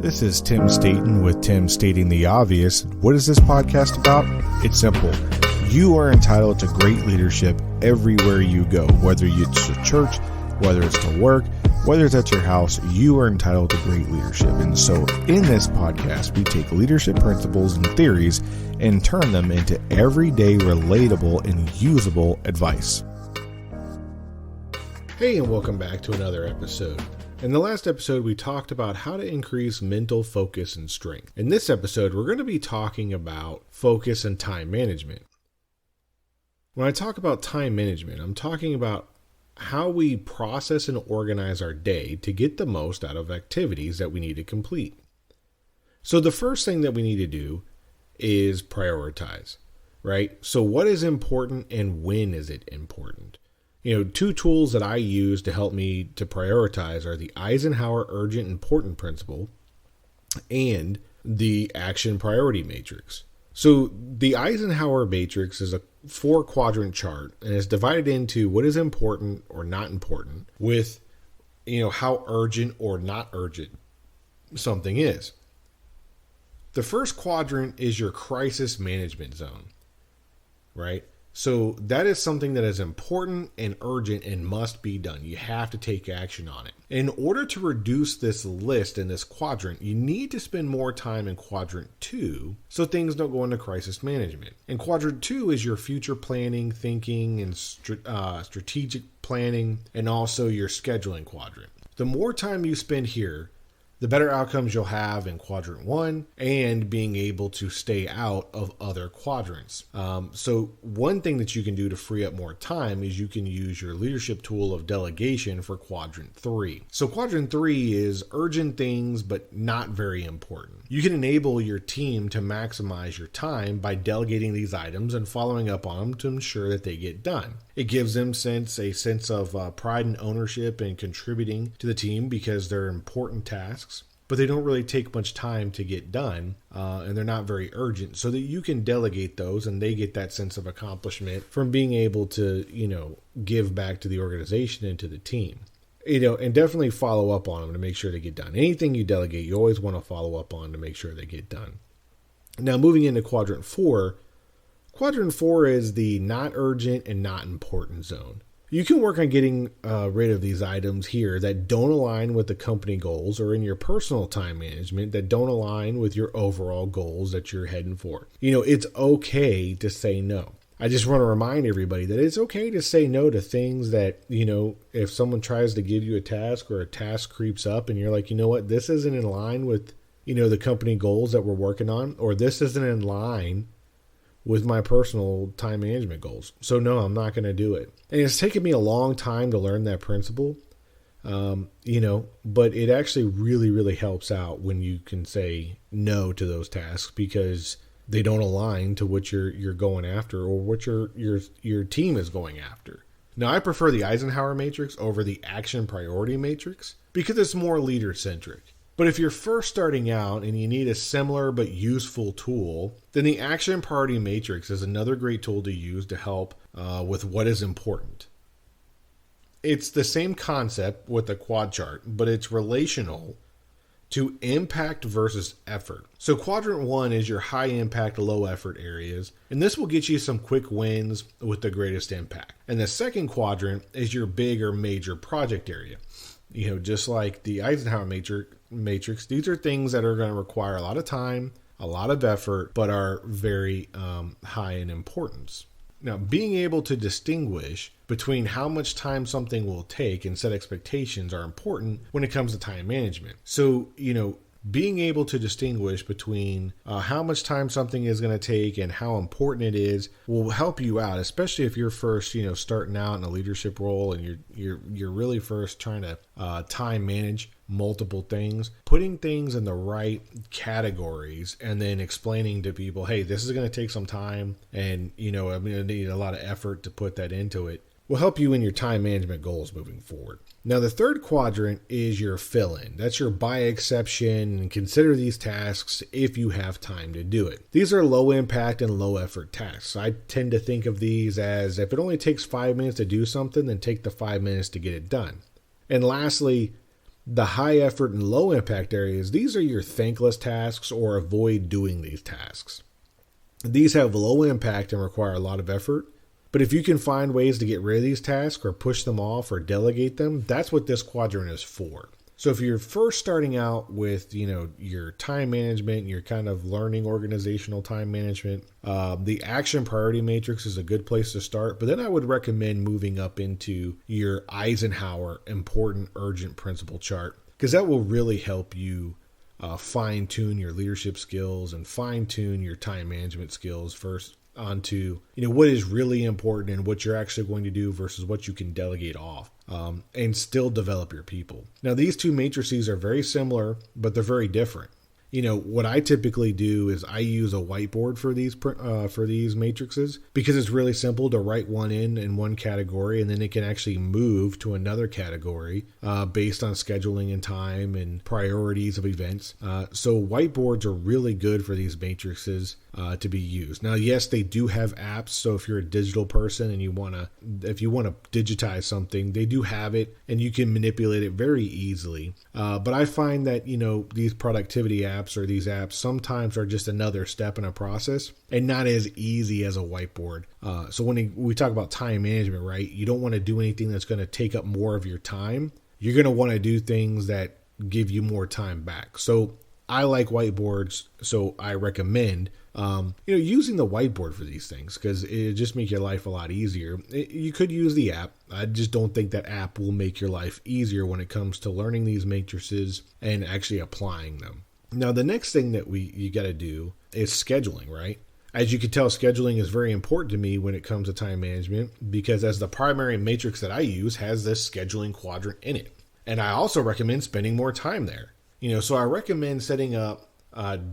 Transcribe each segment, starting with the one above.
This is Tim Staten with Tim Stating the Obvious. What is this podcast about? It's simple. You are entitled to great leadership everywhere you go, whether it's to church, whether it's to work, whether it's at your house, you are entitled to great leadership. And so in this podcast, we take leadership principles and theories and turn them into everyday relatable and usable advice. Hey, and welcome back to another episode. In the last episode, we talked about how to increase mental focus and strength. In this episode, we're going to be talking about focus and time management. When I talk about time management, I'm talking about how we process and organize our day to get the most out of activities that we need to complete. So the first thing that we need to do is prioritize, right? So what is important and when is it important? Two tools that I use to help me to prioritize are the Eisenhower Urgent Important Principle and the Action Priority Matrix. So the Eisenhower Matrix is a 4-quadrant chart, and it's divided into what is important or not important with, how urgent or not urgent something is. The first quadrant is your crisis management zone, right? So that is something that is important and urgent and must be done. You have to take action on it. In order to reduce this list in this quadrant, you need to spend more time in quadrant 2 so things don't go into crisis management. And quadrant 2 is your future planning, thinking, and strategic planning, and also your scheduling quadrant. The more time you spend here, the better outcomes you'll have in quadrant 1 and being able to stay out of other quadrants. So one thing that you can do to free up more time is you can use your leadership tool of delegation for quadrant 3. So quadrant 3 is urgent things, but not very important. You can enable your team to maximize your time by delegating these items and following up on them to ensure that they get done. It gives them a sense of pride and ownership and contributing to the team because they're important tasks, but they don't really take much time to get done, and they're not very urgent, so that you can delegate those and they get that sense of accomplishment from being able to, give back to the organization and to the team. And definitely follow up on them to make sure they get done. Anything you delegate, you always want to follow up on to make sure they get done. Now, moving into quadrant 4. Quadrant 4 is the not urgent and not important zone. You can work on getting rid of these items here that don't align with the company goals or in your personal time management that don't align with your overall goals that you're heading for. It's okay to say no. I just want to remind everybody that it's okay to say no to things that, if someone tries to give you a task or a task creeps up and you're like, this isn't in line with, the company goals that we're working on, or this isn't in line with my personal time management goals. So no, I'm not going to do it. And it's taken me a long time to learn that principle, but it actually really, really helps out when you can say no to those tasks because they don't align to what you're going after or what your team is going after. Now, I prefer the Eisenhower Matrix over the Action Priority Matrix because it's more leader-centric. But if you're first starting out and you need a similar but useful tool, then the Action Priority Matrix is another great tool to use to help with what is important. It's the same concept with the quad chart, but it's relational to impact versus effort. So quadrant 1 is your high impact, low effort areas, and this will get you some quick wins with the greatest impact. And the second quadrant is your big or major project area. Just like the Eisenhower Matrix, these are things that are going to require a lot of time, a lot of effort, but are very high in importance. Now, being able to distinguish between how much time something will take and set expectations are important when it comes to time management. So, being able to distinguish between how much time something is going to take and how important it is will help you out, especially if you're first, starting out in a leadership role and you're really first trying to time manage multiple things. Putting things in the right categories and then explaining to people, hey, this is going to take some time and, I'm going to need a lot of effort to put that into it, will help you in your time management goals moving forward. Now, the third quadrant is your fill-in. That's your by exception and consider these tasks if you have time to do it. These are low impact and low effort tasks. I tend to think of these as if it only takes 5 minutes to do something, then take the 5 minutes to get it done. And lastly, The high effort and low impact areas, these are your thankless tasks or avoid doing these tasks. These have low impact and require a lot of effort. But if you can find ways to get rid of these tasks or push them off or delegate them, that's what this quadrant is for. So if you're first starting out with, your time management, you're kind of learning organizational time management, the action priority matrix is a good place to start. But then I would recommend moving up into your Eisenhower important urgent principle chart, because that will really help you fine tune your leadership skills and fine tune your time management skills first onto what is really important and what you're actually going to do versus what you can delegate off, and still develop your people. Now, these two matrices are very similar, but they're very different. What I typically do is I use a whiteboard for these matrices, because it's really simple to write one in one category, and then it can actually move to another category based on scheduling and time and priorities of events. So whiteboards are really good for these matrices to be used. Now, yes, they do have apps. So if you're a digital person and if you want to digitize something, they do have it and you can manipulate it very easily. But I find that, these productivity apps or these apps sometimes are just another step in a process and not as easy as a whiteboard. So when we talk about time management, right, you don't want to do anything that's going to take up more of your time. You're going to want to do things that give you more time back. So I like whiteboards, so I recommend using the whiteboard for these things, because it just makes your life a lot easier. You could use the app. I just don't think that app will make your life easier when it comes to learning these matrices and actually applying them. Now, the next thing that you got to do is scheduling, right? As you can tell, scheduling is very important to me when it comes to time management, because as the primary matrix that I use has this scheduling quadrant in it. And I also recommend spending more time there. So I recommend setting up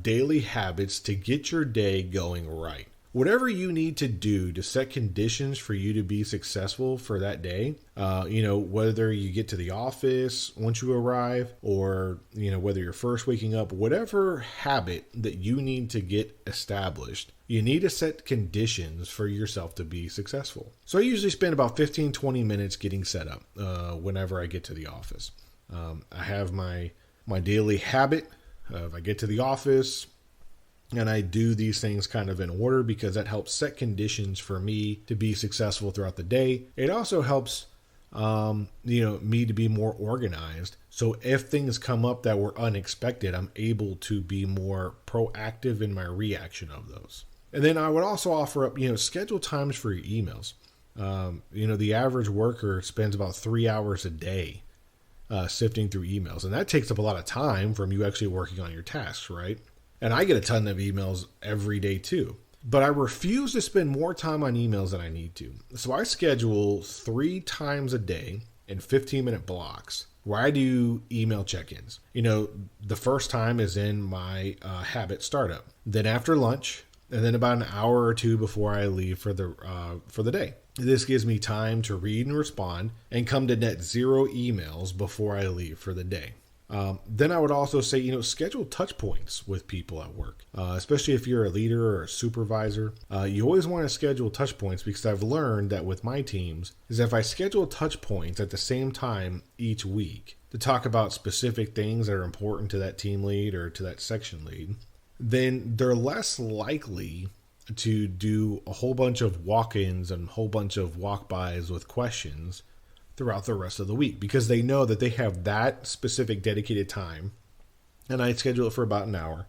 daily habits to get your day going right. Whatever you need to do to set conditions for you to be successful for that day, whether you get to the office once you arrive, or, whether you're first waking up, whatever habit that you need to get established, you need to set conditions for yourself to be successful. So I usually spend about 15-20 minutes getting set up whenever I get to the office. I have my daily habit of I get to the office, and I do these things kind of in order, because that helps set conditions for me to be successful throughout the day. It also helps, me to be more organized. So if things come up that were unexpected, I'm able to be more proactive in my reaction of those. And then I would also offer up, schedule times for your emails. The average worker spends about 3 hours a day sifting through emails, and that takes up a lot of time from you actually working on your tasks, right? And I get a ton of emails every day too. But I refuse to spend more time on emails than I need to. So I schedule 3 times a day in 15-minute blocks where I do email check-ins. The first time is in my habit startup. Then after lunch, and then about an hour or two before I leave for the day. This gives me time to read and respond and come to net 0 emails before I leave for the day. Then I would also say, schedule touch points with people at work, especially if you're a leader or a supervisor. You always want to schedule touch points, because I've learned that with my teams is if I schedule touch points at the same time each week to talk about specific things that are important to that team lead or to that section lead, then they're less likely to do a whole bunch of walk-ins and a whole bunch of walk-bys with questions throughout the rest of the week, because they know that they have that specific dedicated time, and I schedule it for about an hour.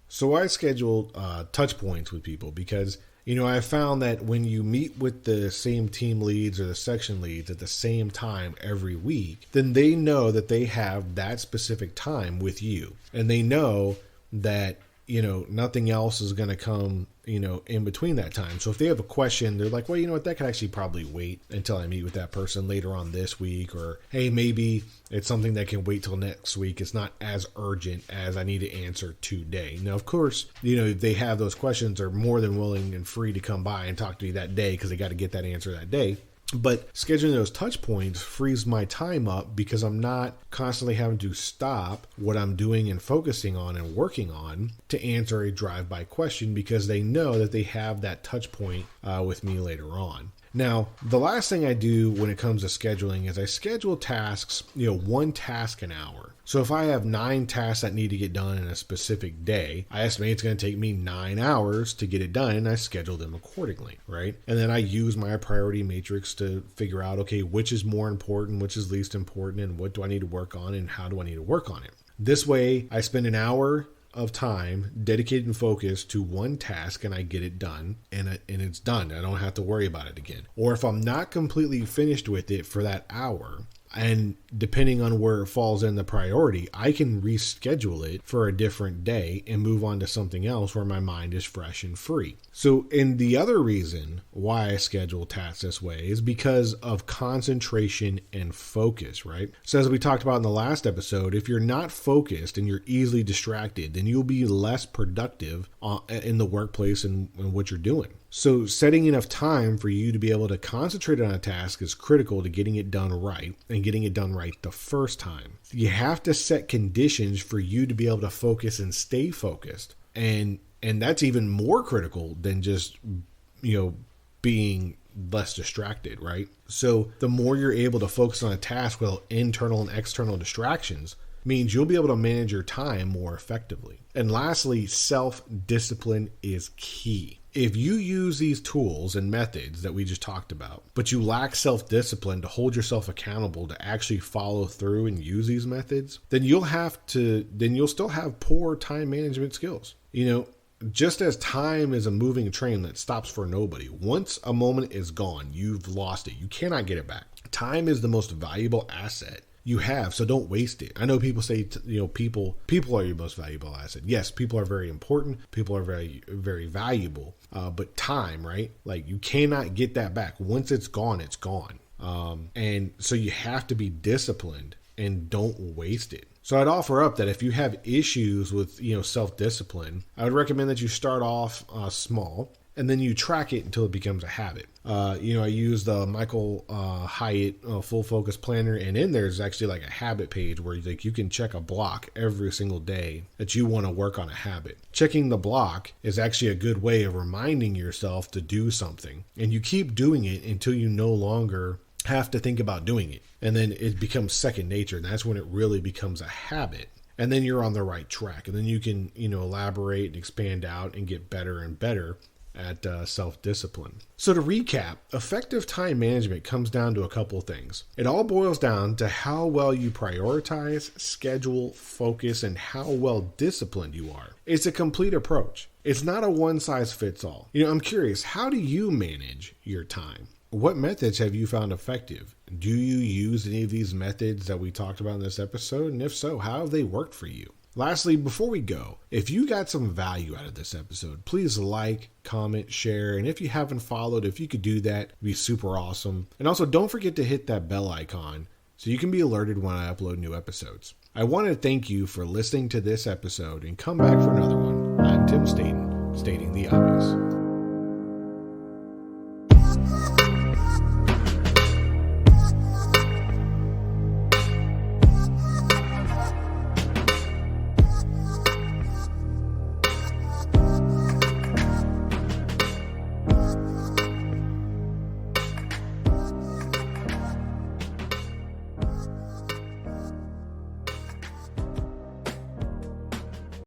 So I schedule touch points with people, because I found that when you meet with the same team leads or the section leads at the same time every week, then they know that they have that specific time with you, and they know that nothing else is going to come, in between that time. So if they have a question, they're like, well, that could actually probably wait until I meet with that person later on this week. Or, hey, maybe it's something that can wait till next week. It's not as urgent as I need to answer today. Now, of course, if they have those questions, they're more than willing and free to come by and talk to me that day, because they got to get that answer that day. But scheduling those touch points frees my time up, because I'm not constantly having to stop what I'm doing and focusing on and working on to answer a drive-by question, because they know that they have that touch point with me later on. Now, the last thing I do when it comes to scheduling is I schedule tasks, one task an hour. So if I have 9 tasks that need to get done in a specific day, I estimate it's going to take me 9 hours to get it done, and I schedule them accordingly, right? And then I use my priority matrix to figure out, okay, which is more important, which is least important, and what do I need to work on, and how do I need to work on it? This way, I spend an hour of time dedicated and focused to one task, and I get it done, and it's done. I don't have to worry about it again. Or if I'm not completely finished with it for that hour, and depending on where it falls in the priority, I can reschedule it for a different day and move on to something else where my mind is fresh and free. So, and the other reason why I schedule tasks this way is because of concentration and focus, right? So as we talked about in the last episode, if you're not focused and you're easily distracted, then you'll be less productive in the workplace and what you're doing. So setting enough time for you to be able to concentrate on a task is critical to getting it done right and getting it done right the first time. You have to set conditions for you to be able to focus and stay focused. And that's even more critical than just, being less distracted, right? So the more you're able to focus on a task without internal and external distractions means you'll be able to manage your time more effectively. And lastly, self-discipline is key. If you use these tools and methods that we just talked about, but you lack self-discipline to hold yourself accountable to actually follow through and use these methods, then you'll still have poor time management skills. Just as time is a moving train that stops for nobody. Once a moment is gone, you've lost it. You cannot get it back. Time is the most valuable asset you have, so don't waste it. I know people say, people are your most valuable asset. Yes, people are very important. People are very, very valuable. But time, right? Like you cannot get that back. Once it's gone, it's gone. And so you have to be disciplined and don't waste it. So I'd offer up that if you have issues with, self-discipline, I would recommend that you start off small and then you track it until it becomes a habit. I use the Michael Hyatt full focus planner, and in there's actually like a habit page where you can check a block every single day that you want to work on a habit. Checking the block is actually a good way of reminding yourself to do something, and you keep doing it until you no longer have to think about doing it. And then it becomes second nature, and that's when it really becomes a habit. And then you're on the right track, and then you can, elaborate and expand out and get better and better at self-discipline. So to recap, effective time management comes down to a couple of things. It all boils down to how well you prioritize, schedule, focus, and how well disciplined you are. It's a complete approach. It's not a one-size-fits-all. I'm curious, how do you manage your time? What methods have you found effective? Do you use any of these methods that we talked about in this episode? And if so, how have they worked for you? Lastly, before we go, if you got some value out of this episode, please like, comment, share, and if you haven't followed, if you could do that, it'd be super awesome. And also, don't forget to hit that bell icon so you can be alerted when I upload new episodes. I want to thank you for listening to this episode and come back for another one. I'm Tim Staten, stating the obvious.